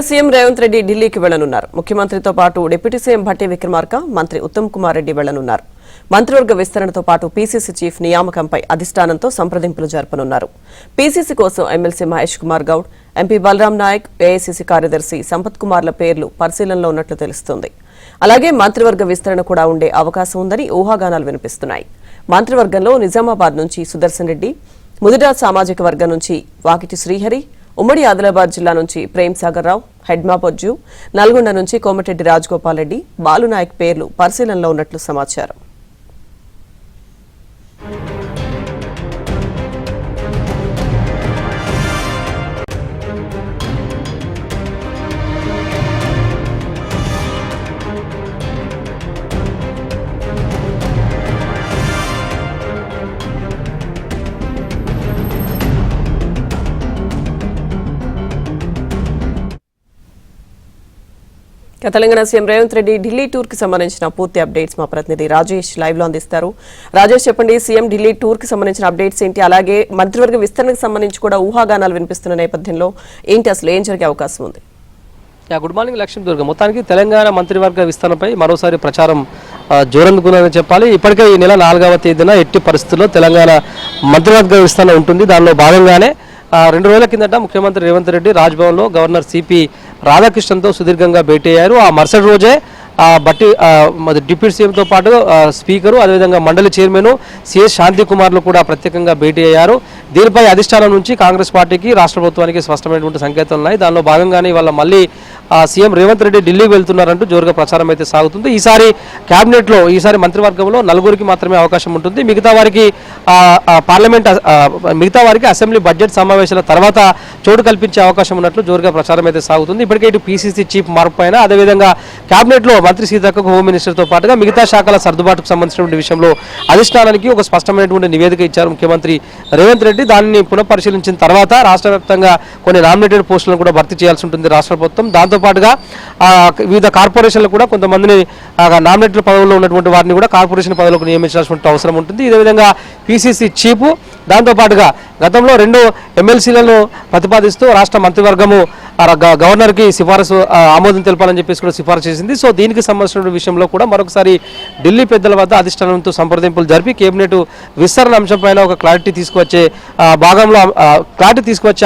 CM Revanth Reddy ఢిల్లీకి వెళ్లనున్నారు. ముఖ్యమంత్రితో పాటు డిప్యూటీ సీఎం భట్టి విక్రమార్క, మంత్రి ఉత్తమ్ కుమార్ రెడ్డి వెళ్లనున్నారు. మంత్రివర్గ విస్తరణతో పాటు పీసీసీ చీఫ్ నియామకంపై అధిష్టానంతో సంప్రదింపులు జరపనున్నారు. పీసీసీ కోసం MLC Mahesh Kumar Goud, MP Balaram Naik, AICC కార్యదర్శి సంపత్ కుమార్ల పేర్లు పరిశీలనలో ఉన్నట్లు తెలుస్తోంది. అలాగే మంత్రివర్గ విస్తరణ కూడా ఉండే అవకాశం ఉందని ఊహాగానాలు వినిపిస్తున్నాయి. మంత్రివర్గంలో నిజామాబాద్ నుంచి సుదర్శన్ రెడ్డి, ముదిరాజ్ సామాజిక వర్గం నుంచి వాకిటి శ్రీహరి, ఉమ్మడి ఆదిలాబాద్ జిల్లా నుంచి ప్రేమ్ సాగర్ రావు, హెడ్మా పొజ్జు, నల్గొండ నుంచి కోమటిరెడ్డి రాజగోపాల్ రెడ్డి, బాలునాయక్ పేర్లు పరిశీలనలో ఉన్నట్లు సమాచారం. తెలంగాణ సీఎం రేవంత్ రెడ్డి ఢిల్లీ టూర్ కి సంబంధించిన పూర్తి అప్డేట్స్ మా ప్రతినిధి రాజేష్ లైవ్ లో అందిస్తారు. రాజేష్, చెప్పండి, సీఎం ఢిల్లీ టూర్ కి సంబంధించిన అప్డేట్స్ ఏంటి? అలాగే మంత్రివర్గ విస్తరణకు సంబంధించి కూడా ఊహాగానాలు వినిపిస్తున్న నేపథ్యంలో ఏంటి, అసలు ఏం జరిగే అవకాశం ఉంది? Good morning Lakshmi Durga. మొత్తానికి తెలంగాణ మంత్రివర్గ విస్తరణపై మరోసారి ప్రచారం జోరందుకుందని చెప్పాలి. ఇప్పటికే ఈ నెల 4వ తేదీన ఎట్టి పరిస్థితుల్లో తెలంగాణ మంత్రివర్గ విస్తరణ ఉంటుంది. దానిలో భాగంగానే 2 రోజుల కిందట ముఖ్యమంత్రి రేవంత్ రెడ్డి రాజ్భవన్లో గవర్నర్ సిపి రాధాకృష్ణన్తో సుదీర్ఘంగా భేటీ అయ్యారు. ఆ మరుసటి రోజే బట్టి డిప్యూటీ సీఎంతో పాటు స్పీకరు, అదేవిధంగా మండలి చైర్మన్ సిఎస్ శాంతి కుమార్లు కూడా ప్రత్యేకంగా భేటీ అయ్యారు. దీనిపై అధిష్టానం నుంచి కాంగ్రెస్ పార్టీకి, రాష్ట్ర ప్రభుత్వానికి స్పష్టమైనటువంటి సంకేతాలు ఉన్నాయి. దానిలో భాగంగానే ఇవాళ మళ్ళీ సీఎం రేవంత్ రెడ్డి ఢిల్లీకి వెళ్తున్నారంటూ జోరుగా ప్రచారం అయితే సాగుతుంది. ఈసారి క్యాబినెట్లో, ఈసారి మంత్రివర్గంలో 4 మాత్రమే అవకాశం ఉంటుంది. మిగతా వారికి అసెంబ్లీ బడ్జెట్ సమావేశాల తర్వాత చోటు కల్పించే అవకాశం ఉన్నట్లు జోరుగా ప్రచారం అయితే సాగుతుంది. ఇప్పటికే ఇటు పీసీసీ చీఫ్ మార్పు పైన, అదేవిధంగా క్యాబినెట్లో మంత్రి సీతక్కకు, హోమ్ మినిస్టర్తో పాటుగా మిగతా శాఖల సర్దుబాటుకు సంబంధించినటువంటి విషయంలో అధిష్టానానికి ఒక స్పష్టమైనటువంటి నివేదిక ఇచ్చారు ముఖ్యమంత్రి రేవంత్ రెడ్డి. దానిని పునఃపరిశీలించిన తర్వాత రాష్ట్ర వ్యాప్తంగా కొన్ని నామినేటెడ్ పోస్టులను కూడా భర్తీ చేయాల్సి ఉంటుంది రాష్ట్ర ప్రభుత్వం. దాంతోపాటుగా వివిధ కార్పొరేషన్లు కూడా కొంతమందిని నామినేటెడ్ పదవుల్లో ఉన్నటువంటి వారిని కూడా కార్పొరేషన్ పదవులకు నియమించాల్సిన అవసరం ఉంటుంది. ఇదే విధంగా పీసీసీ చీఫ్, దాంతోపాటుగా గతంలో 2 ఎమ్మెల్సీలను ప్రతిపాదిస్తూ రాష్ట్ర మంత్రివర్గము గవర్నర్కి సిఫారసు ఆమోదం తెలపాలని చెప్పేసి కూడా సిఫారసు చేసింది. సో దీనికి సంబంధించిన విషయంలో కూడా మరొకసారి ఢిల్లీ పెద్దల వద్ద అధిష్టానంతో సంప్రదింపులు జరిపి కేబినెట్ విస్తరణ అంశంపైన ఒక క్లారిటీ తీసుకువచ్చే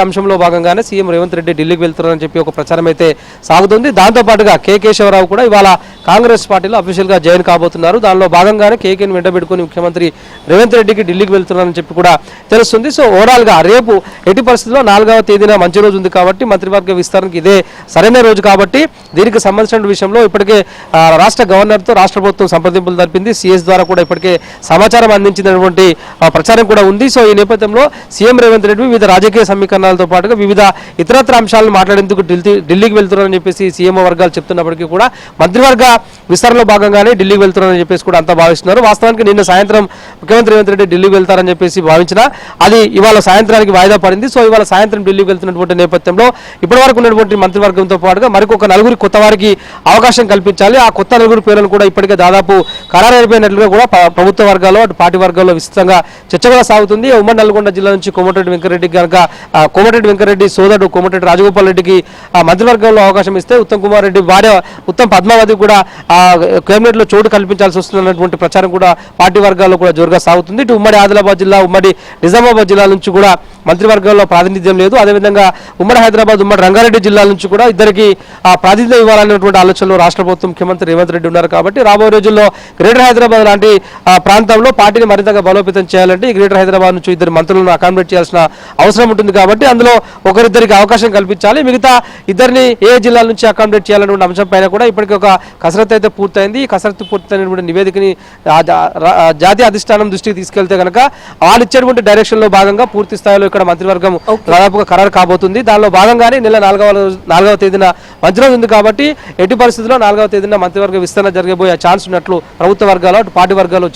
అంశంలో భాగంగానే సీఎం రేవంత్ రెడ్డి ఢిల్లీకి వెళ్తున్నారని చెప్పి ఒక ప్రచారం అయితే సాగుతుంది. దాంతోపాటుగా కేశవరావు కూడా ఇవాళ కాంగ్రెస్ పార్టీలో అఫీషియల్గా జాయిన్ కాబోతున్నారు. దానిలో భాగంగానే కేకేని వెంటబెట్టుకుని ముఖ్యమంత్రి రేవంత్ రెడ్డికి ఢిల్లీకి వెళ్తున్నారని చెప్పి కూడా తెలుస్తుంది. సో ఓవరాల్గా రేపు ఎట్టి పరిస్థితుల్లో 4వ తేదీన మంచి రోజు ఉంది కాబట్టి, మంత్రివర్గ విస్తరణకి ఇదే సరైన రోజు కాబట్టి దీనికి సంబంధించిన విషయంలో ఇప్పటికే రాష్ట్ర గవర్నర్తో రాష్ట్ర ప్రభుత్వం సంప్రదింపులు జరిపింది. సిఎస్ ద్వారా కూడా ఇప్పటికే సమాచారం అందించినటువంటి ప్రచారం కూడా ఉంది. సో ఈ నేపథ్యంలో సీఎం రేవంత్ రెడ్డి వివిధ రాజకీయ సమీకరణాలతో పాటుగా వివిధ ఇతరత్ర అంశాలను మాట్లాడేందుకు ఢిల్లీకి వెళ్తున్నారని చెప్పేసి సీఎంఓ వర్గాలు చెప్తున్నప్పటికీ కూడా మంత్రివర్గ విస్తరణలో భాగంగానే ఢిల్లీకి వెళ్తున్నారని చెప్పేసి కూడా అంతా భావిస్తున్నారు. వాస్తవానికి నిన్న సాయంత్రం ముఖ్యమంత్రి రేవంత్ రెడ్డి ఢిల్లీకి వెళ్తారని చెప్పేసి భావించిన అది ఇవాళ సాయంత్రానికి వాయిదా పడింది. సో ఇవాళ సాయంత్రం ఢిల్లీకి వెళ్తున్నటువంటి నేపథ్యంలో ఇప్పటివరకు ఉన్నటువంటి మంత్రివర్గంతో పాటుగా మరికొక 4 కొత్త వారికి అవకాశం కల్పించాలి. ఆ కొత్త 4 పేర్లను కూడా ఇప్పటికే దాదాపు ఖరారైపోయినట్లుగా కూడా ప్రభుత్వ వర్గాల్లో, అటు పార్టీ వర్గాల్లో విస్తృతంగా చర్చ కూడా సాగుతుంది. ఉమ్మడి నల్గొండ జిల్లా నుంచి కోమటిరెడ్డి వెంకరెడ్డి సోదరుడు కోమటిరెడ్డి రాజగోపాల్ రెడ్డికి మంత్రివర్గంలో అవకాశం ఇస్తే, ఉత్తమ్ కుమార్ రెడ్డి భార్య ఉత్తమ్ పద్మావతి కూడా కేబినెట్ లో చోటు కల్పించాల్సి వస్తున్నటువంటి ప్రచారం కూడా పార్టీ వర్గాల్లో కూడా జోరుగా సాగుతుంది. ఇటు ఉమ్మడి ఆదిలాబాద్ జిల్లా, ఉమ్మడి నిజామాబాద్ జిల్లా నుంచి కూడా మంత్రివర్గంలో ప్రాతినిధ్యం లేదు. అదేవిధంగా ఉమ్మడి హైదరాబాద్, ఉమ్మడి రంగారెడ్డి జిల్లాల నుంచి కూడా ఇద్దరికి ప్రాతినిధ్యం ఇవ్వాలనేటువంటి ఆలోచనలో రాష్ట్ర ప్రభుత్వం, ముఖ్యమంత్రి రేవంత్ రెడ్డి ఉన్నారు కాబట్టి రాబోయే రోజుల్లో గ్రేటర్ హైదరాబాద్ లాంటి ప్రాంతంలో పార్టీని మరింతగా బలోపేతం చేయాలంటే ఈ గ్రేటర్ హైదరాబాద్ నుంచి 2 మంత్రులను అకామిడేట్ చేయాల్సిన అవసరం ఉంటుంది కాబట్టి అందులో ఒకరిద్దరికి అవకాశం కల్పించాలి. మిగతా ఇద్దరిని ఏ జిల్లాల నుంచి అకామిడేట్ చేయాలనే అంశం పైన కూడా ఇప్పటికీ ఒక కసరత్తు అయితే పూర్తయింది. ఈ కసరత్తు పూర్తయినటువంటి నివేదికని జాతీయ అధిష్టానం దృష్టికి తీసుకెళ్తే కనుక వాళ్ళు ఇచ్చేటువంటి డైరెక్షన్ లో భాగంగా పూర్తి స్థాయిలో ఇక్కడ మంత్రివర్గం దాదాపుగా ఖరారు కాబోతుంది. దానిలో భాగంగానే నెల 4వ తేదీన మంచి రోజు ఉంది కాబట్టి ఎట్టి పరిస్థితుల్లో 4వ తేదీన మంత్రివర్గ విస్తరణ జరగబోయే ఛాన్స్ ఉన్నట్లు ప్రభుత్వ వర్గాలు, పార్టీ వర్గాలు